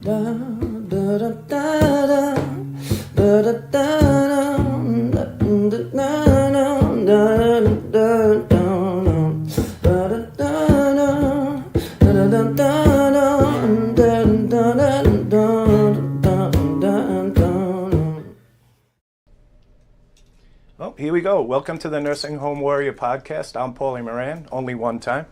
Well, here we go. Welcome to the Nursing Home Warrior Podcast. I'm Paulie Moran, only one time.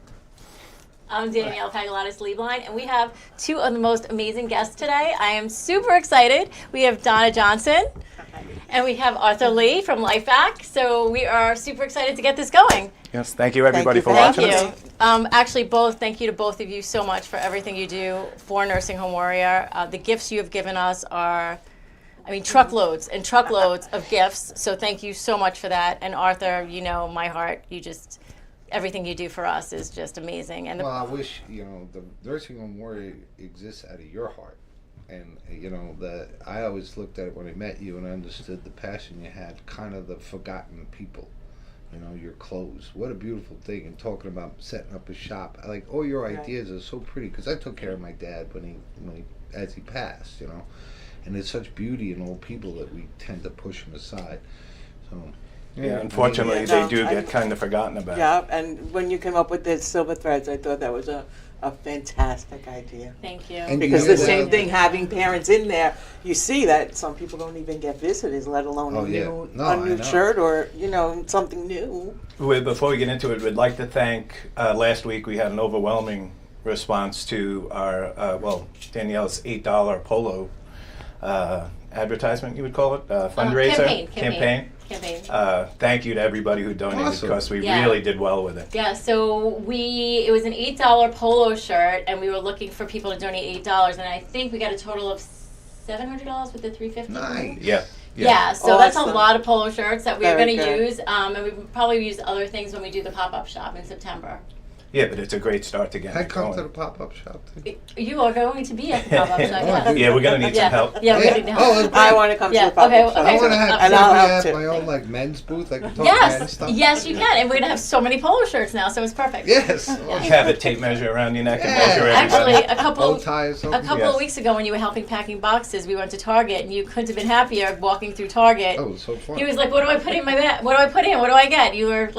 I'm Danielle Pagalatis-Lieblein, and we have two of the most amazing guests today. I am super excited. We have Donna Johnson, and we have Arthur Lee from LifeVac. So we are super excited to get this going. Yes, thank you everybody for Thank watching you. us. Actually, thank you to both of you so much for everything you do for Nursing Home Warrior. The gifts you have given us are, truckloads and truckloads of gifts. So thank you so much for that. And Arthur, you know my heart. Everything you do for us is just amazing. And I wish, the Nursing Home Warrior exists out of your heart. And, I always looked at it when I met you and I understood the passion you had, kind of the forgotten people. Your clothes. What a beautiful thing. And talking about setting up a shop. All your ideas are so pretty, because I took care of my dad as he passed, And there's such beauty in old people that we tend to push them aside. So... Yeah, unfortunately, they do get kind of forgotten about. Yeah, and when you came up with the silver threads, I thought that was a fantastic idea. thank you. And Because the same thing, having parents in there, you see that some people don't even get visitors, let alone a new shirt or, something new. Before we get into it, we'd like to thank, last week we had an overwhelming response to our, Danielle's $8 polo advertisement, you would call it, fundraiser? Campaign. Thank you to everybody who donated, because we really did well with it. Yeah, so it was an $8 polo shirt, and we were looking for people to donate $8, and I think we got a total of $700 with the $350. Nice. Yeah, so that's Awesome. a lot of polo shirts that we're Very going to good. use, and we probably use other things when we do the pop-up shop in September. Yeah, but it's a great start to get I it come going. to the pop-up shop too. You are going to be at the pop-up shop, yes. Yeah, we're going to need some help. Yeah, we're going to need help. I want to come to the pop-up shop. I want to have And I'll help at too. my own men's booth. I can talk men's stuff. Yes, you can, and we're going to have so many polo shirts now, so it's perfect. Yes. Have a tape measure around your neck and measure everybody. Actually, a Bow tie or something. of weeks ago when you were helping packing boxes, we went to Target, and you couldn't have been happier walking through Target. Oh, it was so fun. He was like, "What do I put in my bag? What do I put in? What do I get?" You were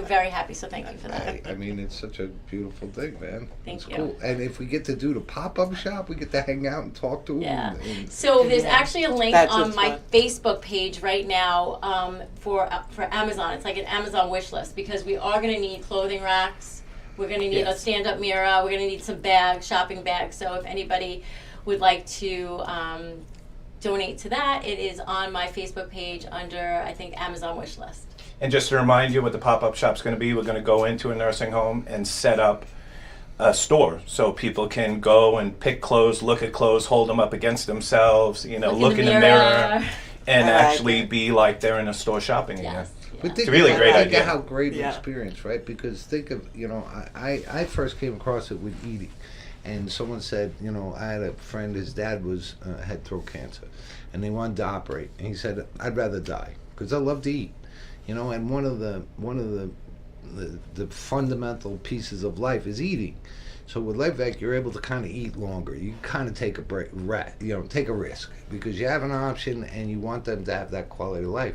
very happy, so thank you for that. It's such a beautiful thing, man. Thank it's you. cool. And if we get to do the pop-up shop, we get to hang out and talk to them. Yeah. And So there's actually a link That's on what's my fun. Facebook page right now for Amazon. It's like an Amazon wish list, because we are going to need clothing racks. We're going to need a stand-up mirror. We're going to need some bags, shopping bags. So if anybody would like to donate to that, it is on my Facebook page under, I think, Amazon wish list. And just to remind you what the pop-up shop's going to be, we're going to go into a nursing home and set up a store so people can go and pick clothes, look at clothes, hold them up against themselves, look in the mirror, and actually be like they're in a store shopping again. Yes. But It's a really great think idea. of how great an Yeah. experience, right? Because think of, I first came across it with eating. And someone said, I had a friend, his dad had throat cancer, and they wanted to operate. And he said, I'd rather die, because I love to eat. And one of the fundamental pieces of life is eating. So with LifeVac, you're able to kind of eat longer. You kind of take a break, take a risk, because you have an option and you want them to have that quality of life.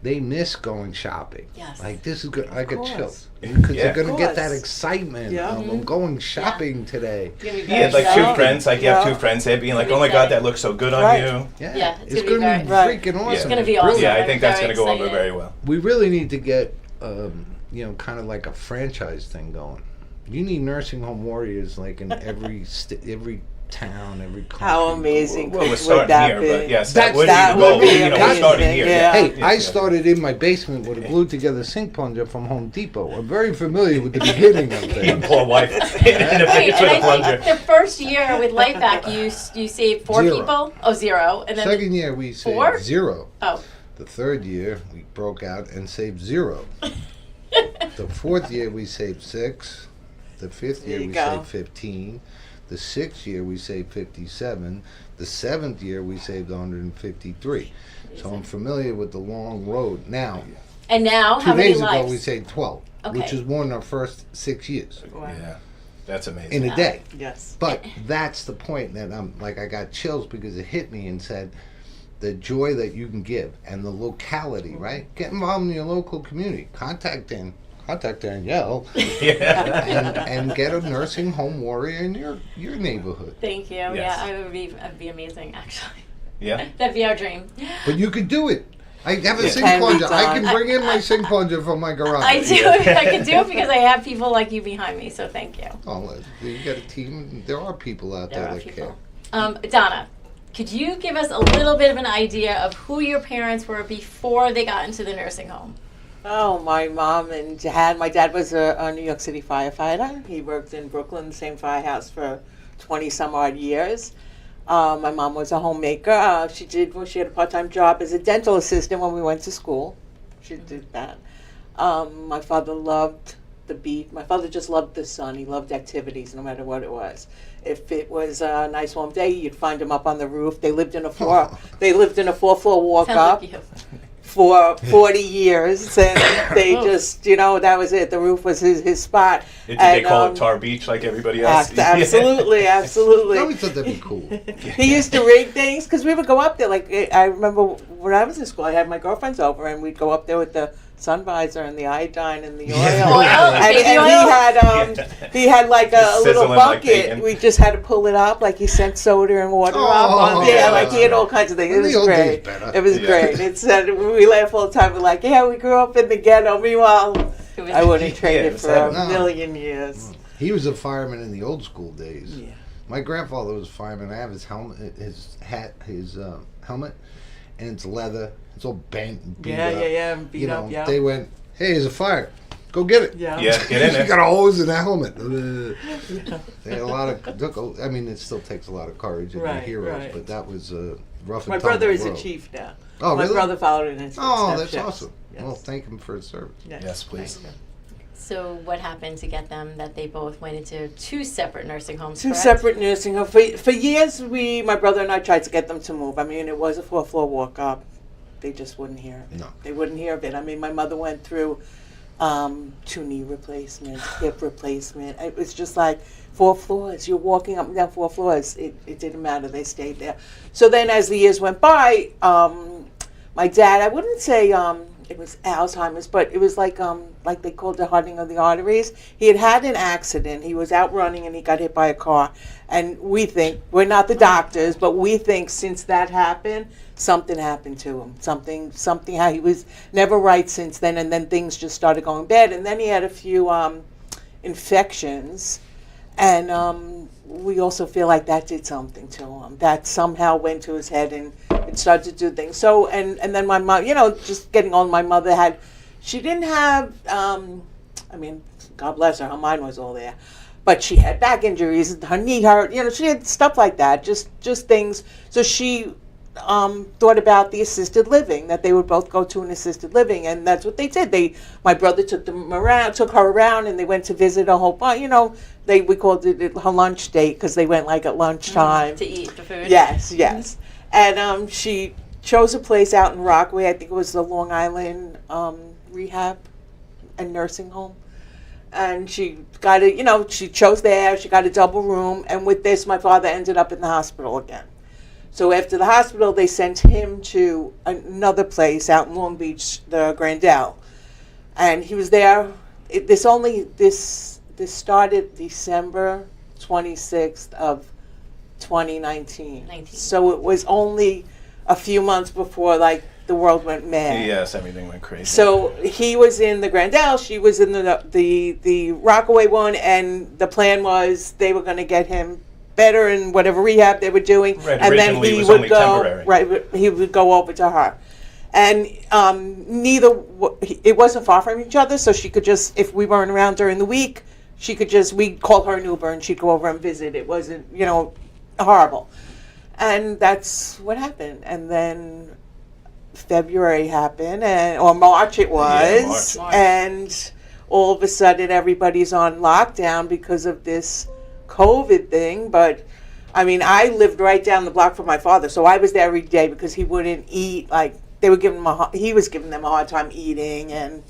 They miss going shopping. Yes. Like, this is good. I get course. chills, because Yeah. they're going to get that course. excitement Yeah. of going shopping today. It's gonna be Yeah, very like two exciting. friends, you have two friends there being like, oh my God, that looks so good on Right. you. Yeah, it's it's gonna be going to be very- freaking awesome. It's gonna be brilliant. awesome. Yeah, I I'm think that's very going to go over excited. very well. We really need to get, kind of like a franchise thing going. You need nursing home warriors like in every every town, every country. How amazing Well, we're would starting that here, be? but yes, That's- that would that be the goal. would be We're amazing, starting here. yeah. Hey, I Yes. started in my basement with a glued together sink plunger from Home Depot. I'm very familiar with the beginning of Your things. poor wife in a Wait, picture and with a I plunger. think the first year with LifeVac, you saved 4 Zero. people. Oh, 0, and then Second year we saved 4? 0. oh, The third year we broke out and saved 0. The fourth year we saved 6. The fifth year There you we go. saved 15. The sixth year we saved 57. The seventh year we saved 153. So I'm familiar with the long road. Now, and now 2 how many days ago lives? we saved 12, which Okay. is more than our first 6 years. Wow. Yeah. That's amazing. in a day. Yes. But that's the point that I got chills because it hit me and said the joy that you can give and the locality, right? Get involved in your local community. Contact Danielle and get a nursing home warrior in your neighborhood. Thank you. Yes. Yeah, I'd be amazing, actually. Yeah. That'd be our dream. But you could do it. I have a Yeah. sink Can be plunger. I done. can bring in my sink plunger from my garage. I do. I can do it because I have people like you behind me. So thank you. Oh, you got a team. There are people out there There are that people. care. Donna, could you give us a little bit of an idea of who your parents were before they got into the nursing home? Oh, my mom and dad. My dad was a New York City firefighter. He worked in Brooklyn, the same firehouse, for 20 some odd years. My mom was a homemaker. She had a part-time job as a dental assistant when we went to school. She did that. My father loved the beach. My father just loved the sun. He loved activities, no matter what it was. If it was a nice warm day, you'd find him up on the roof. They lived in a 4-floor walk Sounds up like you. for 40 years, and they just, that was it. The roof was his spot. Did they call it Tar Beach like everybody else? Absolutely, absolutely. I always thought that'd be cool. He used to rig things because we would go up there. Like I remember when I was in school, I had my girlfriends over, and we'd go up there with the sun visor and the iodine and the oil. And he had like a little Sizzling like bucket. bacon. We just had to pull it up, like he sent soda and water up. Like he had all kinds of things. It The was old days great. better. It was great. It's we laugh all the time. We're like, yeah, we grew up in the ghetto. Meanwhile, I wouldn't trade it for a million years. He was a fireman in the old school days. Yeah. My grandfather was a fireman. I have his helmet, his hat, his helmet, and it's leather. It's all bent and beat up. Beat up, yeah. They went, hey, there's a fire. Go get it. Yeah. Yeah, get in You there. got a hose and a helmet. They had a lot of. I mean, it still takes a lot of courage and Right, heroes, right. but that was rough. My and brother tumble is a road. chief now. Oh, My really? brother followed in his footsteps. Oh, that's yes. awesome. Yes. Well, thank him for his service. Yes, please. So what happened to get them that they both went into two separate nursing homes? Two correct? separate nursing homes. For years, my brother and I tried to get them to move. I mean, it was a 4-floor walk up. They just wouldn't hear of it. No. They wouldn't hear of it. I mean, my mother went through 2 knee replacements, hip replacement. It was just like 4 floors. You're walking up and down 4 floors. It didn't matter. They stayed there. So then as the years went by, my dad, I wouldn't say it was Alzheimer's, but it was like they called it hardening of the arteries. He had an accident. He was out running and he got hit by a car. And we think, we're not the doctors, but we think since that happened, something happened to him. Something, how he was never right since then, and then things just started going bad. And then he had a few infections, and we also feel like that did something to him. That somehow went to his head and it started to do things. So, and then my mom, just getting on, my mother she didn't have, I mean, God bless her mind was all there. But she had back injuries, her knee hurt, she had stuff like that, just things. So she thought about the assisted living, that they would both go to an assisted living, and that's what they did. My brother took her around, and they went to visit a whole bunch. We called it her lunch date because they went like at lunchtime to eat the food. Yes, and she chose a place out in Rockaway. I think it was the Long Island Rehab and Nursing Home. And she got she chose there, she got a double room, and with this, my father ended up in the hospital again. So after the hospital, they sent him to another place out in Long Beach, the Grandel. And he was there, this started December 26th of 2019. So it was only a few months before, the world went mad. Yes, everything went crazy. So he was in the Grandel, she was in the Rockaway one, and the plan was they were going to get him better in whatever rehab they were doing, Right, and then originally it he was would only go temporary. right. He would go over to her, and it wasn't far from each other, so she could just, if we weren't around during the week, we'd call her an Uber and she'd go over and visit. It wasn't horrible, and that's what happened, and then February happened, or March it was, March. and all of a sudden everybody's on lockdown because of this COVID thing. But I mean, I lived right down the block from my father, so I was there every day because he wouldn't eat. They were giving him he was giving them a hard time eating, and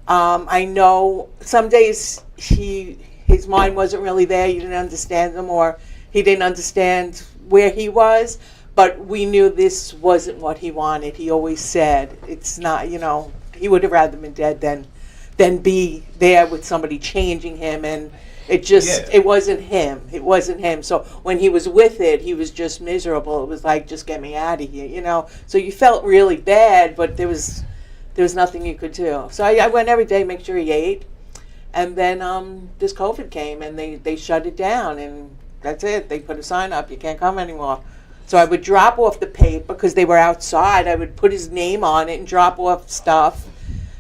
I know some days he his mind wasn't really there. You didn't understand him, or he didn't understand where he was. But we knew this wasn't what he wanted. He always said, it's not, he would have rather been dead than be there with somebody changing him. And it just, it wasn't him. It wasn't him. So when he was with it, he was just miserable. It was like, just get me out of here, So you felt really bad, but there was nothing you could do. So I went every day, make sure he ate. And then this COVID came, and they shut it down, and that's it. They put a sign up, you can't come anymore. So I would drop off the paper because they were outside. I would put his name on it and drop off stuff.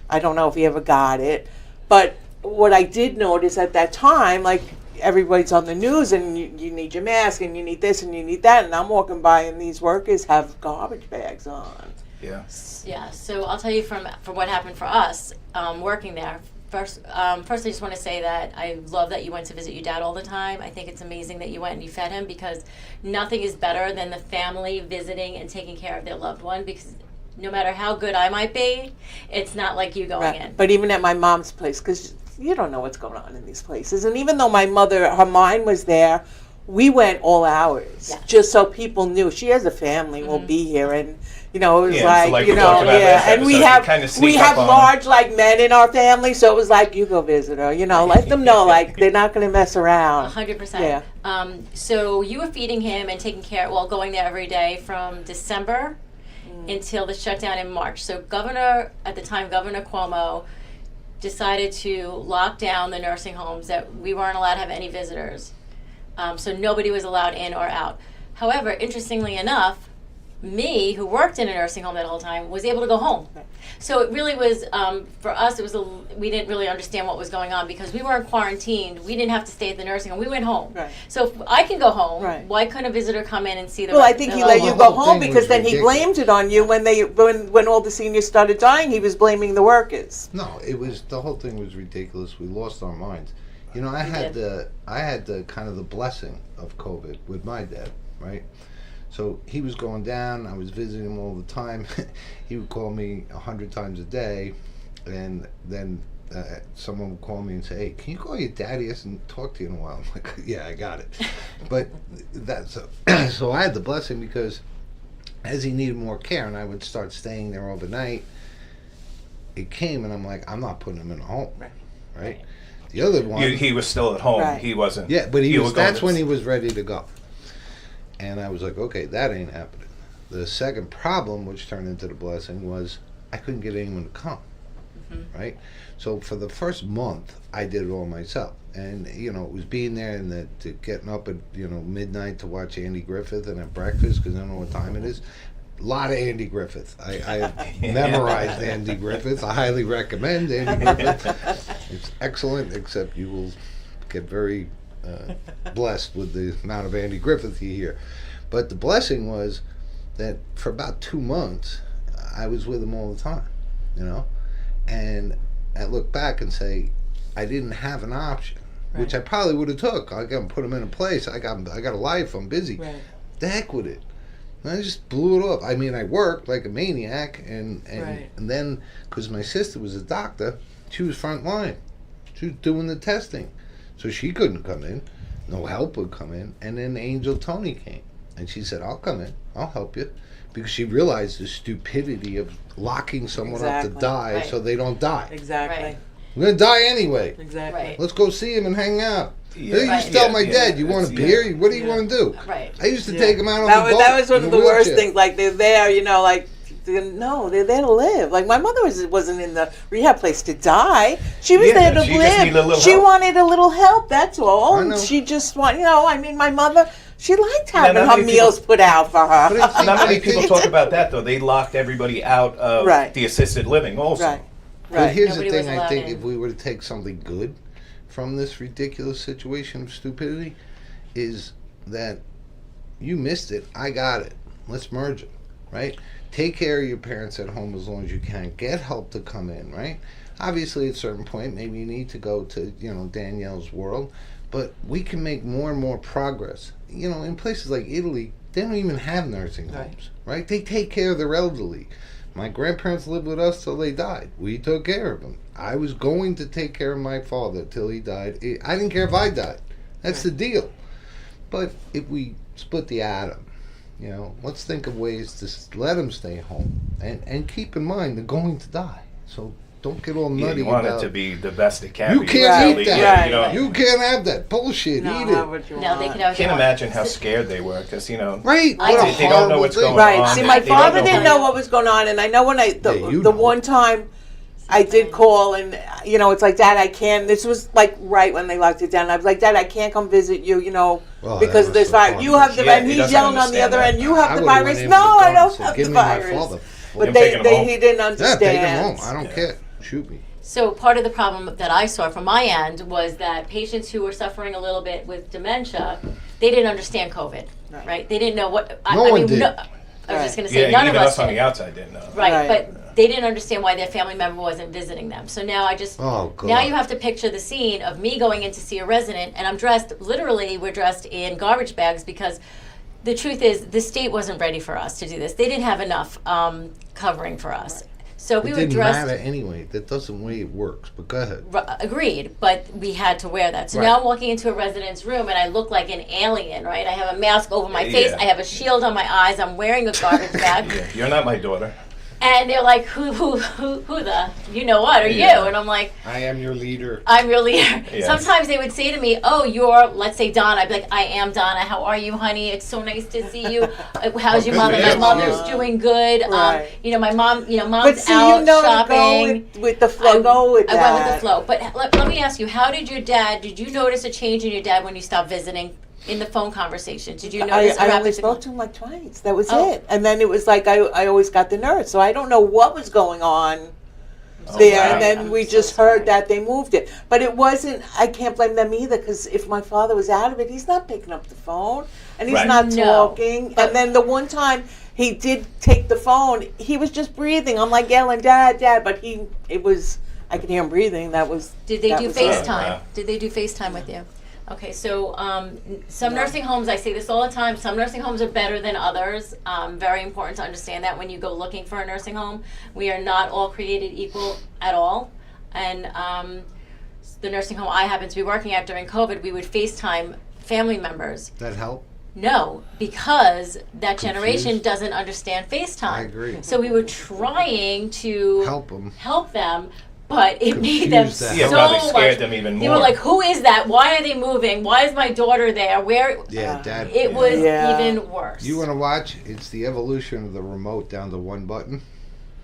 I don't know if he ever got it. But what I did notice at that time, like everybody's on the news and you need your mask and you need this and you need that. And I'm walking by and these workers have garbage bags on. Yeah. Yeah, so I'll tell you from what happened for us working there. First, I just want to say that I love that you went to visit your dad all the time. I think it's amazing that you went and you fed him, because nothing is better than the family visiting and taking care of their loved one, because no matter how good I might be, it's not like you going in. But even at my mom's place, because you don't know what's going on in these places. And even though my mother, her mind was there, we went all hours, just so people knew she has a family, will be here. And it was like we talked about last and we episode, you have kinda large men in our family, so it was like, you go visit her, let them know they're not going to mess around. 100%. Yeah. So you were feeding him and taking care, going there every day from December until the shutdown in March. So at the time, Governor Cuomo decided to lock down the nursing homes, that we weren't allowed to have any visitors. So nobody was allowed in or out. However, interestingly enough, me, who worked in a nursing home that whole time, was able to go home. So it really was, for us, we didn't really understand what was going on, because we weren't quarantined. We didn't have to stay at the nursing home. We went home. Right. So if I can go home, Right. why couldn't a visitor come in and see the Well, I think he let you The go whole home thing because was then he ridiculous. blamed it on you when all the seniors started dying. He was blaming the workers. No, the whole thing was ridiculous. We lost our minds. I had the kind of the blessing of COVID with my dad, right? So he was going down. I was visiting him all the time. He would call me 100 times a day, and then someone would call me and say, "Hey, can you call your dad? He hasn't talked to you in a while." I'm like, "Yeah, I got it." But so I had the blessing, because as he needed more care, and I would start staying there overnight, it came, and I'm like, I'm not putting him in a home, right? The other one, He was still at home. Right. He wasn't. yeah, but you were going that's to- when he was ready to go. And I was like, okay, that ain't happening. The second problem, which turned into the blessing, was I couldn't get anyone to come, right? So for the first month, I did it all myself. And, it was being there and getting up at, midnight to watch Andy Griffith and at breakfast, because I don't know what time it is. A lot of Andy Griffith. I memorized Andy Griffith. I highly recommend Andy Griffith. It's excellent, except you will get very blessed with the amount of Andy Griffith you hear. But the blessing was that for about 2 months, I was with him all the time, and I look back and say, I didn't have an option, which I probably would have took. I got to put him in a place. I got a life. I'm busy. Right. The heck with it. And I just blew it off. I mean, I worked like a maniac, and then because my sister was a doctor, she was front line. She was doing the testing, so she couldn't come in. No help would come in, and then Angel Tony came, and she said, "I'll come in. I'll help you," because she realized the stupidity of locking someone up to Exactly. die Right. so they don't die. Exactly. Right. We're gonna die anyway. Exactly. Right. Let's go see him and hang out. Yeah. I used to tell my dad, "You want a That's- beer? What do you want to do?" Right. I used to Yeah. take him out on That the boat. that was one in of a the worst wheelchair. things. Like they're there, they're there to live. Like my mother wasn't in the rehab place to die. She was Yeah, there to she just needed a live. little She help. wanted a little help. That's all. I And know. she just my mother. She liked having not her many meals put out for her. But it's- Not many I people think- talk about that, though. They locked everybody out of Right. the assisted living also. Right. But Right. here's Nobody the was thing, I allowed think in. if we were to take something good from this ridiculous situation of stupidity, is that you missed it, I got it. Let's merge it, right? Take care of your parents at home as long as you can. Get help to come in, right? Obviously, at a certain point, maybe you need to go to, Danielle's world, but we can make more and more progress. In places like Italy, they don't even have nursing homes, right? They take care of their elderly. My grandparents lived with us till they died. We took care of them. I was going to take care of my father till he died. I didn't care if I died. That's the deal. But if we split the atom, let's think of ways to let them stay home. And keep in mind, they're going to die. So don't get all nutty You want about it to be the best it can You be. can't Really, eat that. yeah, Right. You can't have that bullshit. No, Eat have it. what you No, want. they can have. I can't imagine how scared they were because Right. I- What a They don't know horrible what's thing. going Right. on. See, my They don't father know didn't how- know what was going on, and I know when Yeah, you the know. one time I did call, and it's like, Dad, I can't. This was like right when they locked it down. I was like, Dad, I can't come visit you, Well, because of that this was virus. so You have the Yeah, and he he's doesn't yelling on the understand other that. end. You I have the would've went virus. in No, with a I gun don't and said, have "Give the me my virus. father." But Him taking him home. he didn't Yeah, understand. take him home. I don't Yeah. care. Shoot me. So part of the problem that I saw from my end was that patients who were suffering a little bit with dementia, they didn't understand COVID, right? They didn't know what. No one did. I was just going to Yeah, say none even of us us on did. the outside didn't know. Right, Right. but they didn't understand why their family member wasn't visiting them. So now Oh, God. now you have to picture the scene of me going in to see a resident, and I'm dressed, literally, we're dressed in garbage bags because the truth is the state wasn't ready for us to do this. They didn't have enough covering for us. So we It were didn't dressed. matter anyway. That doesn't the way it works. But go ahead. Agreed, but we had to wear that. So Right. now I'm walking into a resident's room and I look like an alien, right? I have a mask over my face, Yeah. I have a shield on my eyes, I'm wearing a garbage bag. Yeah, you're not my daughter. And they're like, who the, you know what, are Yeah. you? And I'm like, I am your leader. I'm your leader. Yes. Sometimes they would say to me, oh, you're, let's say Donna. I'd be like, I am Donna. How are you, honey? It's so nice to see you. How's your good mother? for My you. mother's doing good. Right. My mom, But mom's see, out to go shopping. with the flow. Go with I that. went with the flow. But let me ask you, how did did you notice a change in your dad when you stopped visiting in the phone conversation? Did you notice a I rapid only spoke decline? to him like twice. That was Oh. it. And then it was like I always got the nurse, so I don't know what was going on Oh, there. wow. And then I'm we so just sorry. heard that they moved it, but it wasn't. I can't blame them either, because if my father was out of it, he's not picking up the phone and he's Right. not No. talking. But- And then the one time he did take the phone, he was just breathing. I'm like yelling, "Dad, Dad!" But I could hear him breathing. That was. Did they that do was it. FaceTime? Wow. Did they do FaceTime with you? Okay, so some nursing homes, I say this all the time, some nursing homes are better than others. Very important to understand that when you go looking for a nursing home. We are not all created equal at all. And the nursing home I happened to be working at during COVID, we would FaceTime family members. That help? No, because that generation Confused? doesn't understand FaceTime. I agree. So we were trying to Help them. but it made them Confuse so them. Yeah, probably much. scared them even They more. were like, "Who is that? Why are they moving? Why is my daughter there? Where?" Yeah, Dad. It was Yeah. even worse. You want to watch? It's the evolution of the remote down to one button.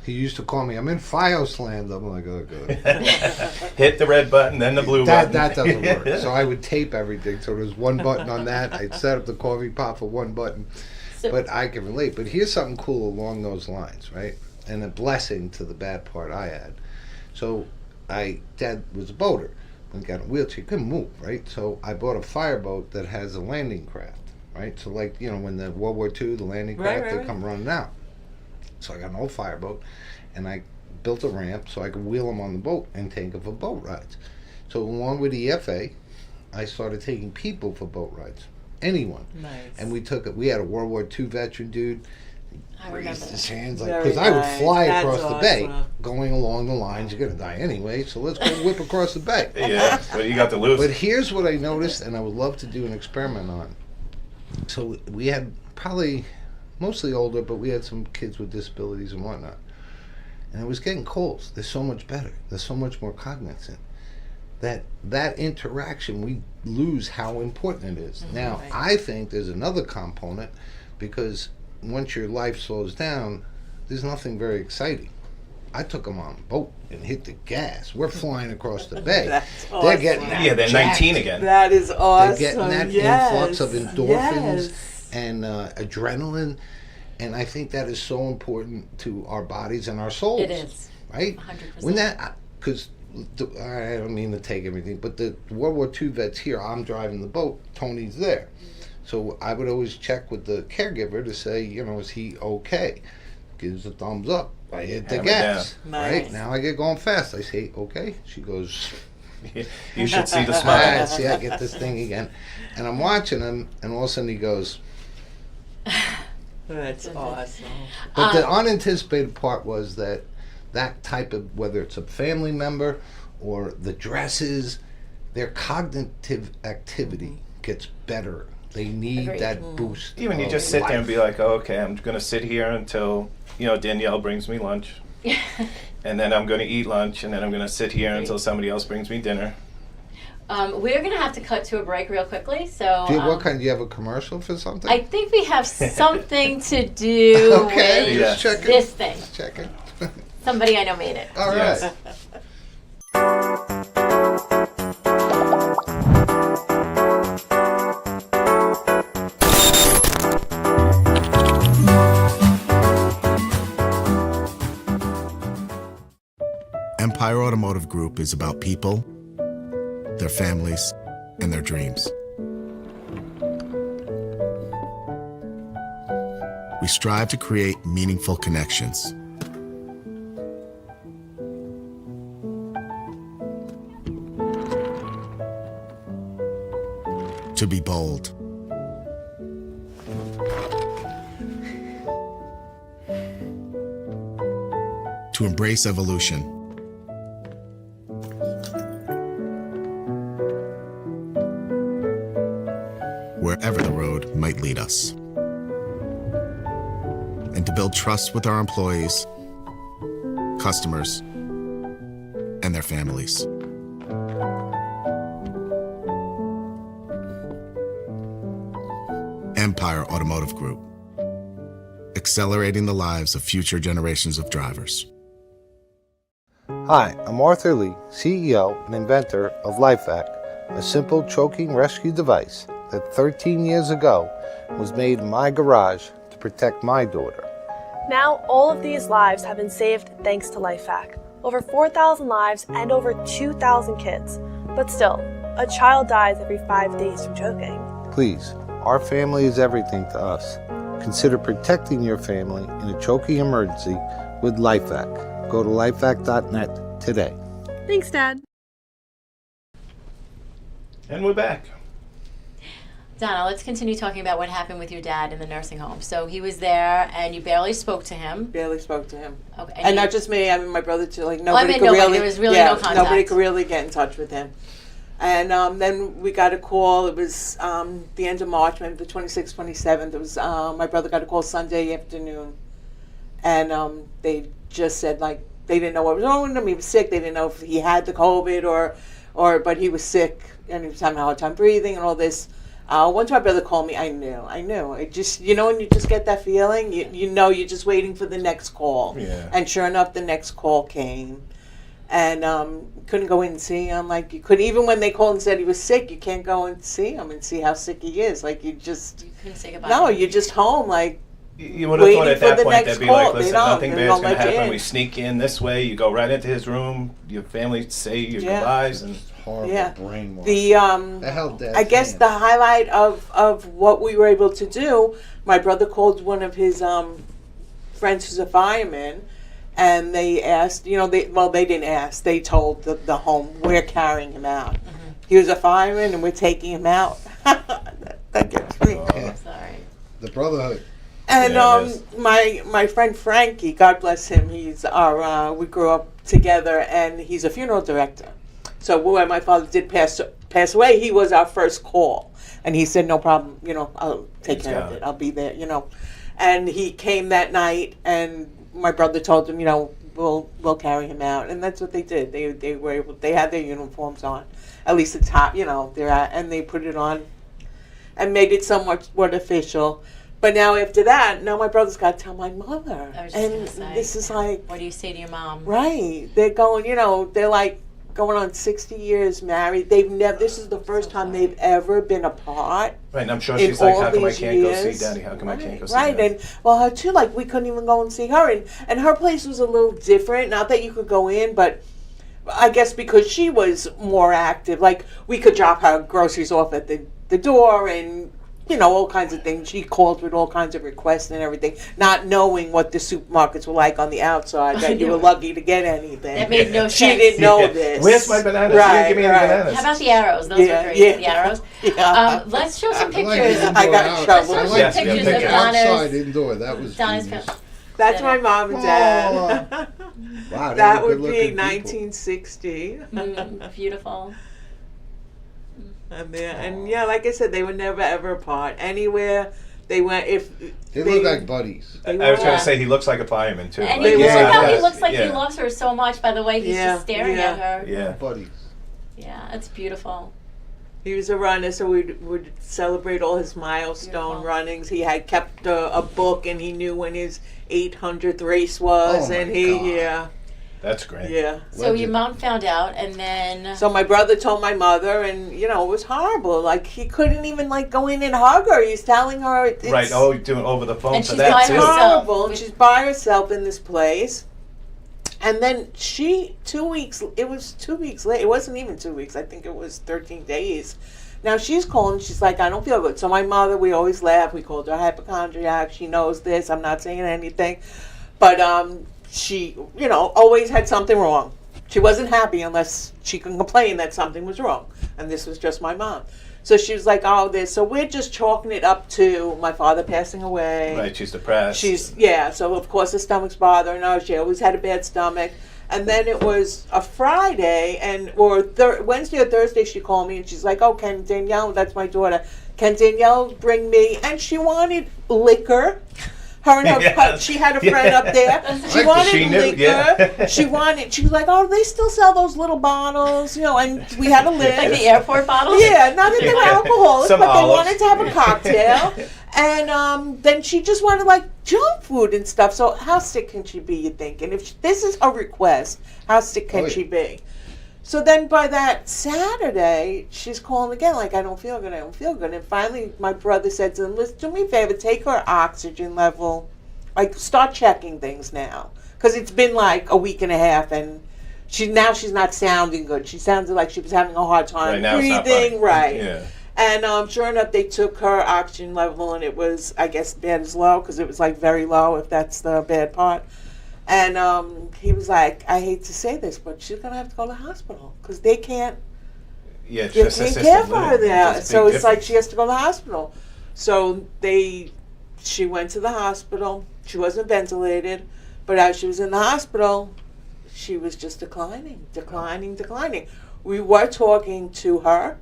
He used to call me, I'm in Fios land. I'm like, oh, good. Hit the red button, then the blue That button. doesn't work. So I would tape everything. So there's one button on that. I'd set up the coffee pot for one button. So- But I can relate. But here's something cool along those lines, right? And a blessing to the bad part I had. So Dad was a boater. When he got in a wheelchair, he couldn't move, right? So I bought a fireboat that has a landing craft, right? So like, when the World War II, the landing Right, craft, right, they right. come running out. So I got an old fireboat, and I built a ramp so I could wheel them on the boat and take them for boat rides. So along with EFA, I started taking people for boat rides. Anyone. Nice. And we had a World War II veteran dude. I remember Raised his that. hands Very because I would nice. fly That's across the bay, awesome. going along the lines. You're gonna die anyway, so let's go whip across the bay. Yeah, what do you got to lose? But here's what I noticed, and I would love to do an experiment on. So we had probably mostly older, but we had some kids with disabilities and whatnot. And I was getting calls. They're so much better. They're so much more cognizant. That interaction, we lose how important it is. Now, right. I think there's another component, because once your life slows down, there's nothing very exciting. I took them on a boat and hit the gas. We're flying across the bay. That's They're awesome. getting Yeah, they're jacked. 19 again. That is awesome. They're getting that Yes. influx of endorphins Yes. and adrenaline, and I think that is so important to our bodies and our souls. It is. Right? 100%. When because I don't mean to take everything, but the World War II vets here, I'm driving the boat, Tony's there. So I would always check with the caregiver to say, is he okay? Gives a thumbs up. I hit the Hammer gas. down. Right? Nice. Now I get going fast. I say, okay. She goes, You should see the ah, smile. see, I get this thing again. And I'm watching him, and all of a sudden he goes, That's awesome. But the unanticipated part was that type of, whether it's a family member or the dresses, their cognitive activity gets better. They need Agreed. that boost. Even you of just sit there and life. be like, oh, okay, I'm going to sit here until, Danielle brings me lunch. And then I'm going to eat lunch, and then I'm going to sit here until somebody else brings me dinner. We're going to have to cut to a break real quickly. So Do you have a commercial for something? I think we have something to do Okay, with Yes. just checking. this thing. Just checking. Somebody I know made it. All right. Yes. Empire Automotive Group is about people, their families, and their dreams. We strive to create meaningful connections. To be bold. To embrace evolution. Wherever the road might lead us. And to build trust with our employees, customers, and their families. Empire Automotive Group. Accelerating the lives of future generations of drivers. Hi, I'm Arthur Lee, CEO and inventor of LifeVac, a simple choking rescue device that 13 years ago was made in my garage to protect my daughter. Now, all of these lives have been saved thanks to LifeVac. Over 4,000 lives and over 2,000 kids. But still, a child dies every 5 days from choking. Please, our family is everything to us. Consider protecting your family in a choking emergency with LifeVac. Go to lifevac.net today. Thanks, Dad. And we're back. Donna, let's continue talking about what happened with your dad in the nursing home. So he was there, and you barely spoke to him. Barely spoke to him. Okay, And you- not just me, I mean my brother too. Like I nobody meant could nobody. really, There was really no contact. nobody could really get in touch with him. And then we got a call. It was the end of March, maybe the 26th, 27th. It was my brother got a call Sunday afternoon, and they just said like they didn't know what was wrong with him. He was sick. They didn't know if he had the COVID or but he was sick and he was having a hard time breathing and all this. Once my brother called me, I knew. It just, when you just get that feeling, you're just waiting for the next call. Yeah. And sure enough, the next call came. And couldn't go in and see him. Like, you couldn't, even when they called and said he was sick, you can't go and see him and see how sick he is. Like, you just, You couldn't say goodbye. no, you're just home. Like, You would have thought Waiting at for that the point next they'd be call. like, They listen, don't. nothing They bad's don't going to let you happen. in. We sneak in this way. You go right into his room. Your family say your Yeah. goodbyes. And Horrible Yeah. brainwash. the hell Dad's I guess hand. the highlight of what we were able to do, my brother called one of his friends who's a fireman, and they asked, they didn't ask, they told the home, we're carrying him out. He was a fireman and we're taking him out. that gets me. Sorry. The brotherhood. And Yeah, it is. my friend Frankie, God bless him, he's we grew up together, and he's a funeral director. So when my father did pass away, he was our first call, and he said, "No problem, I'll take care of it. I'll be there, And he came that night, and my brother told him, we'll carry him out, and that's what they did. They were able. They had their uniforms on, at least the top, and they put it on, and made it somewhat official. But now after that, my brother's got to tell my mother, I was just and gonna say. this is like What do you say to your mom? right. They're going, they're like going on 60 years married. They've never. This is the first time they've ever been apart. right, and I'm sure In she's like, all how come I these can't go years. see Daddy? How come I can't go see Right, Daddy? and well, her too. Like we couldn't even go and see her, and her place was a little different. Not that you could go in, but I guess because she was more active. Like we could drop her groceries off at the door, and all kinds of things. She called with all kinds of requests and everything, not knowing what the supermarkets were like on the outside, that you were lucky to get anything. That made no She sense. didn't know this. Where's my bananas? You didn't give me any bananas. How about the arrows? Those Yeah, were great. yeah. The arrows. Yeah. Let's show some I like pictures. the I indoor got in out- trouble. I Let's like Yes, the yeah, pictures pictures. of Donna's. outside indoor. That was Donna's genius. film. That's my mom and dad. Wow, they That were would be good-looking 1960. Beautiful. And yeah, like I said, they were never ever apart. Anywhere they went, if They look like buddies. I was going to say he looks like a fireman too. And Like, you Yeah, look how he does. looks like he Yeah. loves her so much by the way he's Yeah, just staring yeah. at her. Yeah. Buddies. Yeah, it's beautiful. he was a runner, so we would celebrate all his milestone Beautiful. runnings. He had kept a book, and he knew when his 800th race was, Oh, and my he God. That's great. yeah. So your Legend. mom found out, and then So my brother told my mother, and it was horrible. Like he couldn't even like go in and hug her. He's telling her it's Right. Oh, doing over the phone And for she's that by too. herself. horrible. And she's by herself in this place. And then it was 2 weeks later. It wasn't even 2 weeks. I think it was 13 days. Now she's calling. She's like, I don't feel good. So my mother, we always laugh. We called her hypochondriac. She knows this. I'm not saying anything. But she, always had something wrong. She wasn't happy unless she could complain that something was wrong. And this was just my mom. So she was like, oh, this. So we're just chalking it up to my father passing away. Right. She's depressed. So of course the stomach's bothering her. She always had a bad stomach. And then it was a Friday, Wednesday or Thursday, she called me and she's like, oh, can Danielle, that's my daughter, can Danielle bring me? And she wanted liquor. Her and her, Yes. she had a friend up there. She Like wanted she knew, liquor. yeah. She was like, oh, they still sell those little bottles, and we had a list. like the airport bottles. Yeah, not that they were alcoholic, Some but they olives. wanted to have a cocktail. And then she just wanted like junk food and stuff. So how sick can she be, you think? And if this is her request, how sick can Oh, yeah. she be? So then by that Saturday, she's calling again, like, I don't feel good. And finally, my brother said to them, listen, do me a favor, take her oxygen level. Like, start checking things now. Because it's been like a week and a half, and she's not sounding good. She sounded like she was having a hard time Right now, it's not breathing. right. Right. Yeah. And sure enough, they took her oxygen level, and it was, I guess, bad as low, because it was like very low, if that's the bad part. And he was like, I hate to say this, but she's going to have to go to the hospital, because they can't Yeah. It's take just assisted care of her living. there. It's a So big it's like difference. she has to go to the hospital. So she went to the hospital. She wasn't ventilated, but as she was in the hospital, she was just declining. We were talking to her,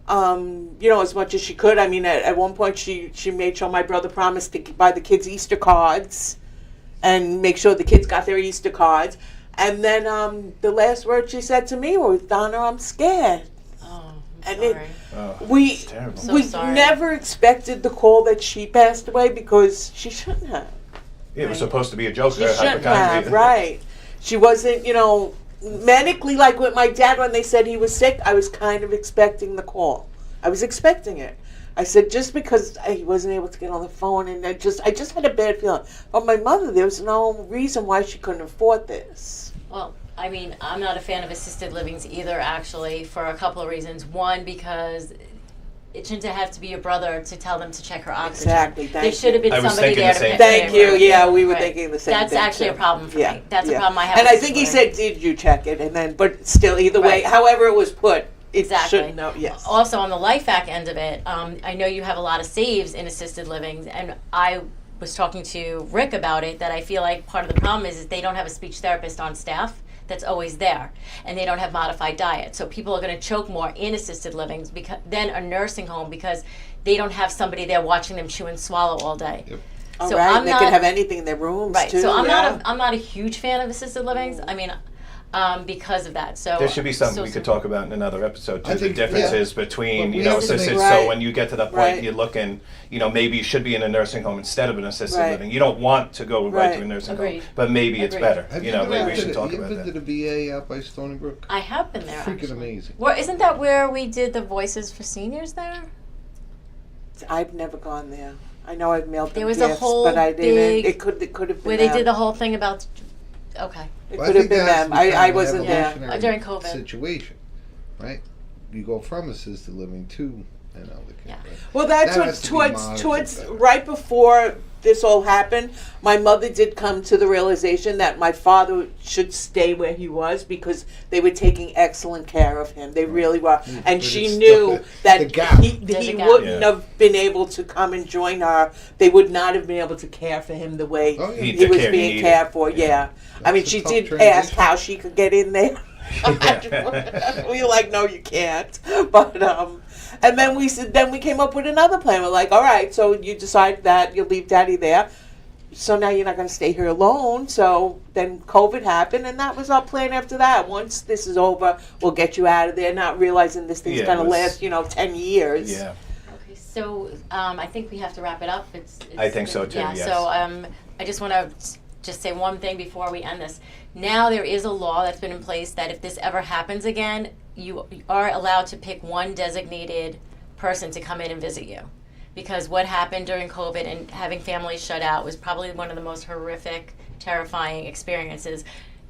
as much as she could. I mean, at one point she made sure my brother promised to buy the kids Easter cards and make sure the kids got their Easter cards. And then the last word she said to me was, Donna, I'm scared. Oh, And sorry. Oh, We it's terrible. So we sorry. never expected the call that she passed away, because she shouldn't have. It was supposed to be a joke. She shouldn't have, right. She wasn't, medically, like with my dad when they said he was sick, I was kind of expecting the call. I was expecting it. I said, just because he wasn't able to get on the phone, and I just had a bad feeling. But my mother, there was no reason why she couldn't afford this. Well, I mean, I'm not a fan of assisted livings either, actually, for a couple of reasons. One, because it shouldn't have to be your brother to tell them to check her oxygen. Exactly, There thank should have been I was somebody thinking there the to same pick Thank you. her. Yeah, we were Right. thinking the same That's thing. actually too. a problem for me. That's a yeah. problem I have. And with I think he assisted said, did you check it? And then, but still, either way, Right. however it was put, it Exactly. should know. Yes. Also, on the LifeVac end of it, I know you have a lot of saves in assisted living, and I was talking to Rick about it, that I feel like part of the problem is they don't have a speech therapist on staff that's always there, and they don't have modified diet. So people are going to choke more in assisted livings than a nursing home, because they don't have somebody there watching them chew and swallow all day. Yep. All So right. I'm They not can have anything in their rooms right. too. So I'm yeah. I'm not a huge fan of assisted livings. I mean, because of that. So There should be something we could talk about in another episode too. I The think, differences But between, we have to assisted. make- So Right. when you get to the point, Right. you're looking, maybe you should be in a nursing home instead of an assisted Right. living. You don't want to go right to a Right. nursing Agreed. home, but maybe it's Agreed. better. Have Maybe been we to should the- talk you about been to that. the VA out by Stony Brook? I have been there. Freaking actually. amazing. Well, isn't that where we did the Voices for Seniors there? I've never gone there. I know I've mailed them There was a gifts, whole but I didn't. big- It could have been Where they them. did the whole thing about. Okay. It Well, could have been that has them. to be kind I of an wasn't there. evolutionary During COVID. Situation, right? You go from assisted living to I know they Yeah. can't. Well, that's That what has to be monitored towards better. right before this all happened. My mother did come to the realization that my father should stay where he was because they were taking excellent care of him. They really were, and But she it's knew the that gap. he There's a gap. wouldn't Yeah. have been able to come and join her. They would not have been able to care for him the way Oh, yeah. He he took was care he being needed. cared for. Yeah, I mean, That's a she tough did transition. ask how she could get in there. We were like, no, you can't. But and then we said, then we came up with another plan. We're like, all right, so you decide that you'll leave Daddy there. So now you're not going to stay here alone. So then COVID happened, and that was our plan after that. Once this is over, we'll get you out of there, not realizing this thing's Yeah, it going to was- last, 10 years. Yeah. Okay, so I think we have to wrap it up. I think so too, Yeah. yes. So I just want to just say one thing before we end this. Now there is a law that's been in place that if this ever happens again, you are allowed to pick one designated person to come in and visit you. Because what happened during COVID and having families shut out was probably one of the most horrific, terrifying experiences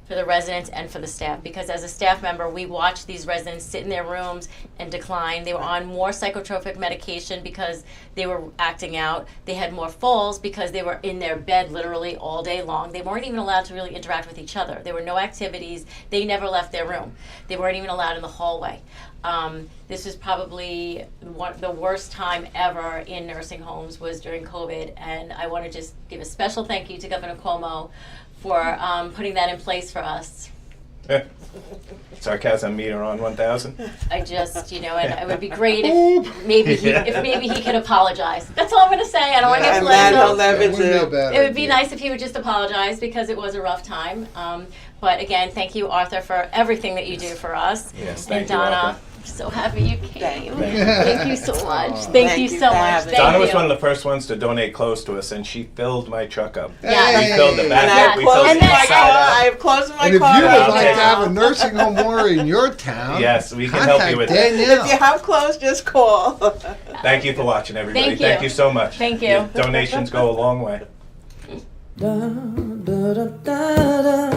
for the residents and for the staff. Because as a staff member, we watched these residents sit in their rooms and decline. They were on more psychotropic medication because they were acting out. They had more falls because they were in their bed literally all day long. They weren't even allowed to really interact with each other. There were no activities. They never left their room. They weren't even allowed in the hallway. This was probably the worst time ever in nursing homes was during COVID, and I want to just give a special thank you to Governor Cuomo for putting that in place for us. Sarcasm meter on 1,000. I just, and it would be great if maybe he could apologize. That's all I'm going to say. I don't want to get And that he'll political. never That wouldn't be a do. bad It would be idea. nice if he would just apologize because it was a rough time. But again, thank you, Arthur, for everything that you do for us. Yes, And thank you, Donna, Arthur. I'm so happy you came. Thank you. Thank you so much. Aw. Thank you Thank you so for much. having Thank Donna was you. one of the first ones to donate clothes to us, and she filled my truck up. Yeah. We filled the And back I have up, we clothes filled in the then- my inside car. up. I have clothes in my And if you car. would I'll like take to it. have a nursing home warrior in your town, Yes, we can help you with contact that. If you Danielle. have clothes, just call. Thank you for watching, everybody. Thank you. Thank you so much. Thank you. Your donations go a long way. Da da da da